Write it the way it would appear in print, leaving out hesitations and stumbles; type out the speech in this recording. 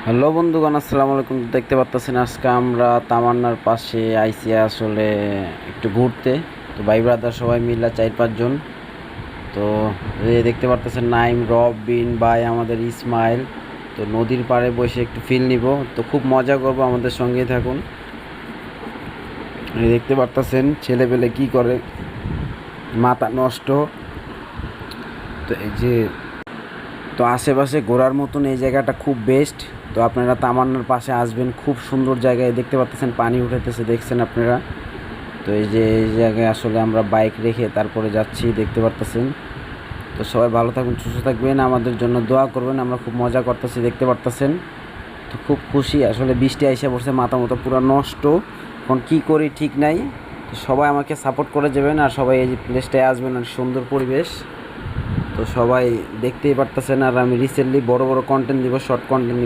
Hello বন্ধুগণ, আসসালামু আলাইকুম। দেখতে পাচ্ছেন আজকে আমরা তামান্নার পাশে আইসি আসলে একটু ঘুরতে। তো ভাই ব্রাদার সবাই মিলে 4-5 জন। তো দেখতে পাচ্ছেন নাইম, রবিন ভাই, আমাদের ইসমাইল। তো নদীর পাড়ে বসে একটু ফিল নিব। তো খুব মজা করব, আমাদের সঙ্গেই থাকুন। দেখতে পাচ্ছেন ছেলেপেলে কি করে, মাথা নষ্ট। তো এই যে আশেপাশে ঘোরার মতন এই জায়গাটা খুব বেস্ট। তো আপনারা তামান্নার পাশে আসবেন, খুব সুন্দর জায়গায়। দেখতে পাচ্ছেন পানি উঠাতেছে, দেখছেন আপনারা। তো এই জায়গায় আসলে আমরা বাইক রেখে তারপরে যাচ্ছি, দেখতে পারতেছেন। তো সবাই ভালো থাকবেন, সুস্থ থাকবেন, আমাদের জন্য দোয়া করবেন। আমরা খুব মজা করতেছি, দেখতে পারতেছেন। তো খুব খুশি আসলে। বৃষ্টি আইসা পড়ছে, মাথা মতো পুরো নষ্ট। এখন কী করি ঠিক নাই। তো সবাই আমাকে সাপোর্ট করে যাবেন, আর সবাই এই প্লেসটায় আসবেন। আর সুন্দর পরিবেশ। তো সবাই দেখতেই পারতেছেন। আর আমি রিসেন্টলি বড় বড় কন্টেন্ট দিব, শর্ট কন্টেন্ট